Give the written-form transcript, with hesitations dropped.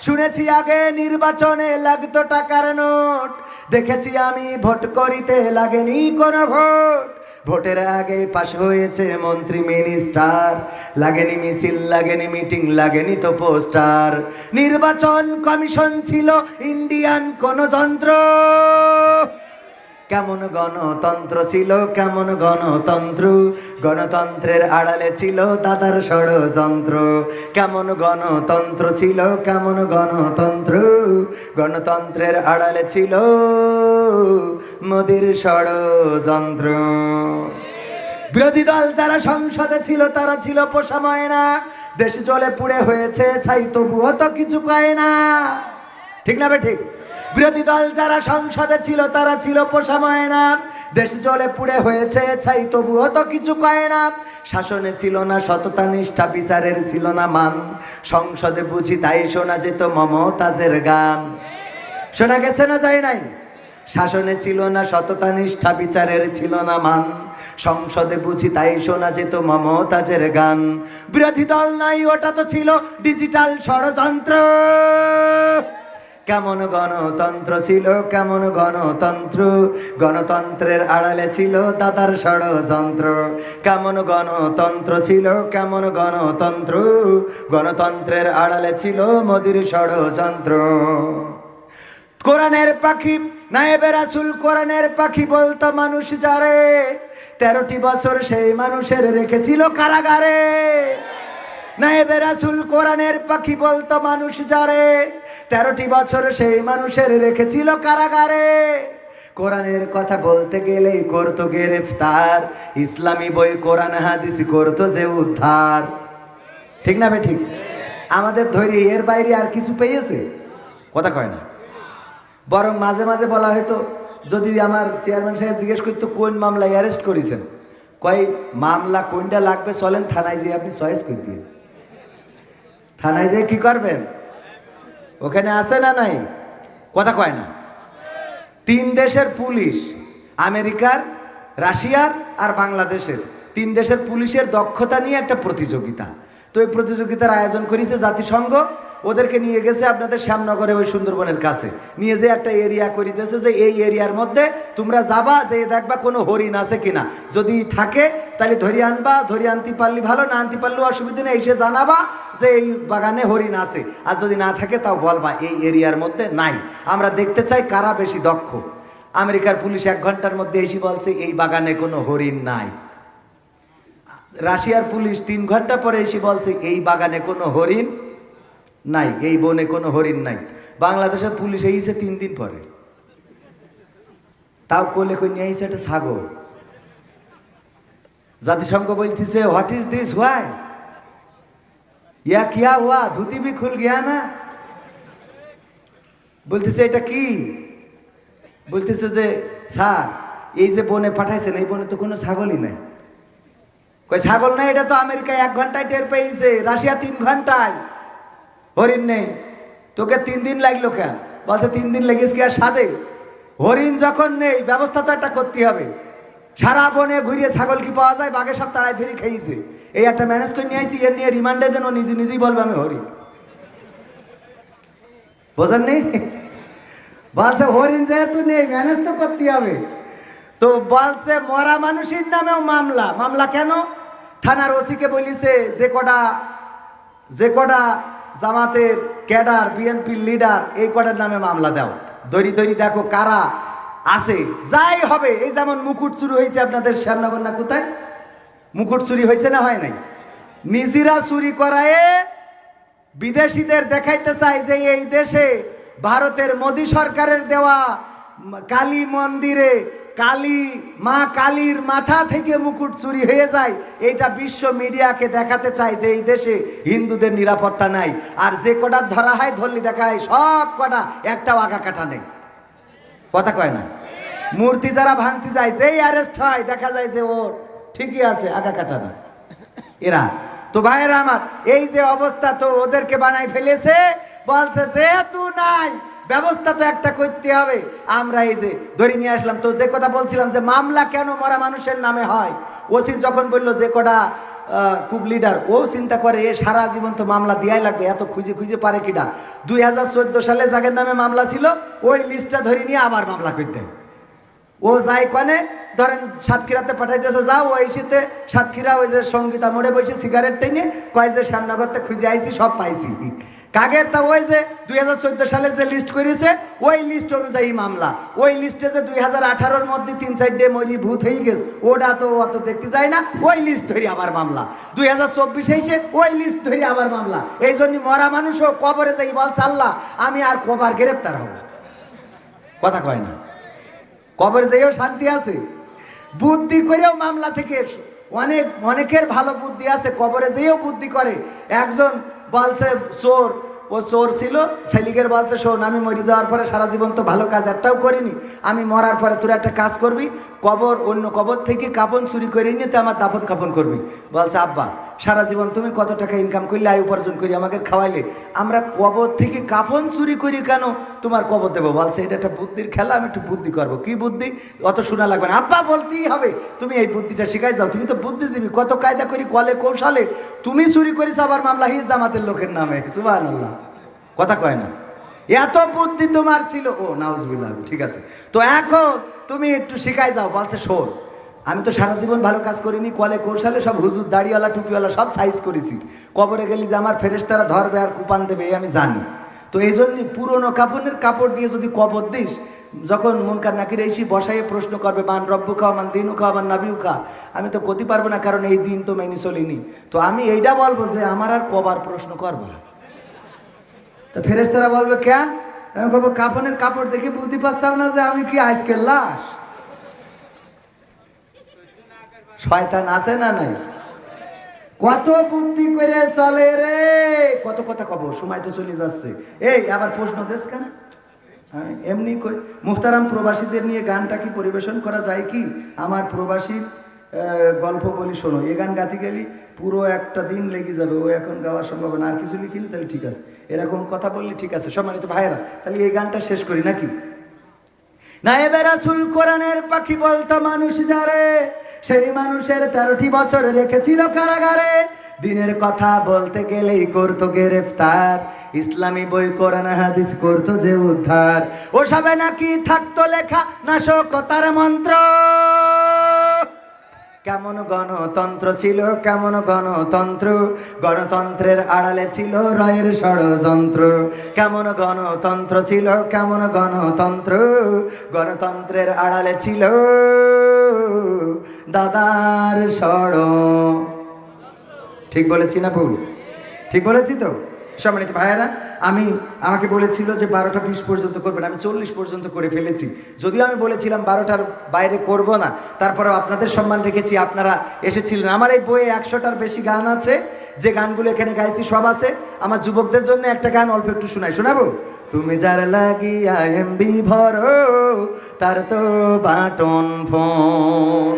শুনেছি আগে নির্বাচনে লাগতো টাকার নোট, দেখেছি আমি ভোট করিতে লাগেনি কোনো ভোট। ভোটের আগে পাশ হয়েছে মন্ত্রী মিনিস্টার, লাগেনি মিছিল, লাগেনি মিটিং, লাগেনি তো পোস্টার। নির্বাচন কমিশন ছিল ইন্ডিয়ান কোন যন্ত্র। কেমন গণতন্ত্র ছিল, কেমন গণতন্ত্র, গণতন্ত্রের আড়ালে ছিল দাদার ষড়যন্ত্র। কেমন গণতন্ত্র ছিল, কেমন গণতন্ত্র, গণতন্ত্রের আড়ালে ছিল মোদির ষড়যন্ত্র। বিরোধী দল যারা সংসদে ছিল তারা ছিল পোষা ময়না, দেশ জলে পুড়ে হয়েছে ছাই তবুও তো কিছু কয় না। ঠিক না বে ঠিক? বিরোধী দল যারা সংসদে ছিল তারা ছিল পোষা ময়না, দেশ জলে পুড়ে হয়েছে ছাই তবুও তো কিছু কয় না। শাসনে ছিল না সততা নিষ্ঠা, বিচারের ছিল না মান, সংসদে বুঝি তাই শোনা যেত মমতাজের গান। শোনা গেছে না যায় নাই? শাসনে ছিল না সততা নিষ্ঠা, বিচারের ছিল না মান, সংসদে বুঝি তাই শোনা যেত মমতাজের গান। বিরোধী দল নাই, ওটা তো ছিল ডিজিটাল ষড়যন্ত্র। কেমন গণতন্ত্র ছিল, কেমন গণতন্ত্র, গণতন্ত্রের আড়ালে ছিল দাদার ষড়যন্ত্র। কেমন গণতন্ত্র ছিল, কেমন গণতন্ত্র, গণতন্ত্রের আড়ালে ছিল মোদির ষড়যন্ত্র। কোরআনের পাখি নায়েবে রাসূল, কোরআনের পাখি বলতো মানুষ যারে, 13টি বছর সেই মানুষের রেখেছিল কারাগারে। নায়েবে রাসূল কোরআনের পাখি বলতো মানুষ যারে, 13টি বছর সেই মানুষের রেখেছিল কারাগারে। কোরআনের কথা বলতে গেলেই করতো গ্রেফতার, ইসলামী বই কোরআন হাদিস করতো যে উদ্ধার। ঠিক না বে ঠিক? আমাদের ধৈর্য এর বাইরে আর কিছু পেয়েছে? কথা কয় না। বরং মাঝে মাঝে বলা হয়তো, যদি আমার চেয়ারম্যান সাহেব জিজ্ঞেস করতো কোন মামলায় অ্যারেস্ট করেছেন, কয় মামলা কোনটা লাগবে চলেন থানায় যেয়ে আপনি চয়েস করে দিয়ে। থানায় যেয়ে কি করবেন? ওখানে আছে না নাই? কথা কয় না। 3 দেশের পুলিশ, আমেরিকার, রাশিয়ার আর বাংলাদেশের 3 দেশের পুলিশের দক্ষতা নিয়ে একটা প্রতিযোগিতা। তো এই প্রতিযোগিতার আয়োজন করেছে জাতিসংঘ, ওদেরকে নিয়ে গেছে আপনাদের শ্যামনগরে ওই সুন্দরবনের কাছে, নিয়ে যে একটা এরিয়া করে দিয়েছে যে এই এরিয়ার মধ্যে তোমরা যাবা, যে দেখবা কোনো হরিণ আছে কিনা, যদি থাকে তাহলে ধরে আনবা, ধরে আনতে পারলি ভালো, না আনতে পারলেও অসুবিধা নেই, এসে জানাবা যে এই বাগানে হরিণ আছে, আর যদি না থাকে তাও বলবা এই এরিয়ার মধ্যে নাই। আমরা দেখতে চাই কারা বেশি দক্ষ। আমেরিকার পুলিশ 1 ঘন্টার মধ্যে এসে বলছে এই বাগানে কোনো হরিণ নাই। রাশিয়ার পুলিশ 3 ঘন্টা পরে এসে বলছে এই বাগানে কোনো হরিণ নাই, এই বনে কোনো হরিণ নাই। বাংলাদেশের পুলিশ এইছে 3 দিন পরে, তাও কোলে করে নিয়ে আইছে একটা ছাগল। জাতিসংঘ বলতেছে হোয়াট ইজ দিস, হোয়াই ইয়া কিয়া হুয়া, ধুতি ভি খুল গিয়া না। বলতেছে এটা কি? বলতেছে যে স্যার এই যে বনে পাঠাইছেন এই বনে তো কোনো ছাগলই নাই। কই ছাগল নাই? এটা তো আমেরিকায় 1 ঘন্টায় টের পেয়েছে, রাশিয়া 3 ঘন্টায়। হরিণ নেই। তোকে 3 দিন লাগলো কেন? বলছে 3 দিন লেগেছে কি আর সাদে? হরিণ যখন নেই ব্যবস্থা তো একটা করতে হবে। সারা বনে ঘুরিয়ে ছাগল কি পাওয়া যায়? বাঘে সব তাড়াই ধরে খেয়েছে। এই একটা ম্যানেজ করে নিয়ে আইসি, এর নিয়ে রিমান্ডে দেন, ও নিজে নিজেই বলবে আমি হরিণ। বোঝেন নেই? বলছে হরিণ যেহেতু নেই ম্যানেজ তো করতে হবে। তো বলছে মরা মানুষের নামেও মামলা। মামলা কেন? থানার ওসিকে বলিছে যে কটা জামাতের ক্যাডার, বিএনপির লিডার, এই কটার নামে মামলা দাও। দড়ি দড়ি দেখো কারা আছে, যাই হবে। এই যেমন মুকুট চুরি হয়েছে আপনাদের শ্যামনগর না কোথায়, মুকুট চুরি হয়েছে না হয় নাই? নিজেরা চুরি করায় বিদেশিদের দেখাইতে চায় যে এই দেশে ভারতের মোদী সরকারের দেওয়া কালী মন্দিরে কালী মা কালীর মাথা থেকে মুকুট চুরি হয়ে যায়। এইটা বিশ্ব মিডিয়াকে দেখাতে চায় যে এই দেশে হিন্দুদের নিরাপত্তা নাই। আর যে কটা ধরা হয়, ধরলি দেখা হয় সব কটা একটাও আগা কাটা নেই। কথা কয় না? মূর্তি যারা ভাঙতে যায়, যেই অ্যারেস্ট হয় দেখা যায় যে ও ঠিকই আছে, আগা কাটা না এরা। তো ভাইয়েরা আমার, এই যে অবস্থা, তো ওদেরকে বানাই ফেলেছে। বলছে যেহেতু নাই ব্যবস্থা তো একটা করতে হবে। আমরা এই যে ধরে নিয়ে আসলাম। তো যে কথা বলছিলাম যে মামলা কেন মরা মানুষের নামে হয়, ওসি যখন বললো যে কটা খুব লিডার, ও চিন্তা করে এ সারা জীবন তো মামলা দেওয়াই লাগবে, এত খুঁজে খুঁজে পারে কিনা। 2014 সালে যাদের নামে মামলা ছিল ওই লিস্টটা ধরে নিয়ে আবার মামলা করতে। ও যায় কনে ধরেন সাতক্ষীরাতে পাঠাইতেছে, যাও ওই শীতে সাতক্ষীরা ওই যে সঙ্গীতা মোড়ে বসে সিগারেট টেনে কয় যে শ্যামনগরতে খুঁজে আইছি, সব পাইছি। কাগের তা ওই যে 2014 সালে যে লিস্ট করেছে ওই লিস্ট অনুযায়ী মামলা। ওই লিস্টে যে 2018-র মধ্যে 3-4 মরি ভূত হয়ে গেছে, ওটা তো অত দেখতে যায় না, ওই লিস্ট ধরি আবার মামলা। 2024 এসে ওই লিস্ট ধরি আবার মামলা। এই জন্য মরা মানুষও কবরে যাই বলছে আল্লাহ আমি আর কবার গ্রেপ্তার হব। কথা কয় না, কবরে যাইও শান্তি আছে। বুদ্ধি করেও মামলা থেকে অনেকের ভালো বুদ্ধি আছে, কবরে যেও বুদ্ধি করে। একজন বলছে চোর, ও চোর ছিল, সেলিগের বলছে শোন আমি মরে যাওয়ার পরে সারা জীবন তো ভালো কাজ একটাও করিনি, আমি মরার পরে তোরা একটা কাজ করবি, কবর অন্য কবর থেকে কাপন চুরি করে নিয়ে তো আমার দাফন কাপন করবি। বলছে আব্বা সারা জীবন তুমি কত টাকা ইনকাম করলে, আয় উপার্জন করি আমাকে খাওয়াইলে, আমরা কবর থেকে কাপন চুরি করি কেন তোমার কবর দেবো? বলছে এটা একটা বুদ্ধির খেলা, আমি একটু বুদ্ধি করবো। কি বুদ্ধি? অত শোনা লাগবে না, আব্বা বলতেই হবে তুমি এই বুদ্ধিটা শিখাই যাও, তুমি তো বুদ্ধিজীবী, কত কায়দা করি কলে কৌশলে তুমি চুরি করিস আবার মামলা হিজ জামাতের লোকের নামে। সুবহানাল্লাহ, কথা কয় না, এত বুদ্ধি তোমার ছিল। ও নাউজুবিল্লাহ, ঠিক আছে তো এখন তুমি একটু শিখাই যাও। বলছে শোন আমি তো সারা জীবন ভালো কাজ করিনি, কলে কৌশলে সব হুজুর দাড়িওয়ালা টুপিওয়ালা সব সাইজ করেছি, কবরে গেলি যে আমার ফেরেশতারা ধরবে আর কুপান দেবে আমি জানি। তো এই জন্যই পুরনো কাপড়ের কাপড় দিয়ে যদি কবর দিস, যখন মুনকার নাকির এসে বসাইয়ে প্রশ্ন করবে মান রব্বুকা মান দিনুকা মান নাবিউকা, আমি তো করতে পারবো না কারণ এই দিন তো মেনে চলিনি। তো আমি এইটা বলবো যে আমার আর কবার প্রশ্ন করবো। তো ফেরেশতারা বলবে কেন? আমি বলবো কাফনের কাপড় দেখে বুঝতে পারছাম না যে আমি কি আজকের লাশ? শয়তান আছে না নাই? কত বুদ্ধি করে চলে রে, কত কথা কব, সময় তো চলে যাচ্ছে। এই আবার প্রশ্ন দেশ কেন? এমনি কই মুহতারাম প্রবাসীদের নিয়ে গানটা কি পরিবেশন করা যায় কি? আমার প্রবাসীর গল্প বলি শোনো। এ গান গাতে গেলি পুরো একটা দিন লেগে যাবে, ও এখন গাওয়া সম্ভব না। আর কিছু লিখিনি তাহলে ঠিক আছে, এরকম কথা বললি ঠিক আছে। সম্মানিত ভাইয়েরা তাহলে এই গানটা শেষ করি নাকি? নায়েবে রাসূল কোরআনের পাখি বলতো মানুষ যারে, সেই মানুষের 13টি বছর রেখেছিল কারাগারে। দিনের কথা বলতে গেলেই করতো গ্রেফতার, ইসলামী বই কোরআন হাদিস করতো যে উদ্ধার। ওসবে নাকি থাকতো লেখা নাশকতার মন্ত্র। কেমন গণতন্ত্র ছিল, কেমন গণতন্ত্র, গণতন্ত্রের আড়ালে ছিল রয়ের ষড়যন্ত্র। কেমন গণতন্ত্র ছিল, কেমন গণতন্ত্র, গণতন্ত্রের আড়ালে ছিল দাদার ষড়। ঠিক বলেছি না ভুল? ঠিক বলেছি তো? সম্মানিত ভাইয়েরা আমাকে বলেছিল যে 12টা 20 পর্যন্ত করবেন, আমি 40 পর্যন্ত করে ফেলেছি। যদিও আমি বলেছিলাম 12টার বাইরে করব না, তারপরেও আপনাদের সম্মান রেখেছি, আপনারা এসেছিলেন। আমার এই বইয়ে 100টার বেশি গান আছে, যে গানগুলো এখানে গাইছি সব আছে। আমার যুবকদের জন্য একটা গান অল্প একটু শোনাবো। তুমি যার লাগিয়া এমবি ভরো, তার তো বাটন ফোন।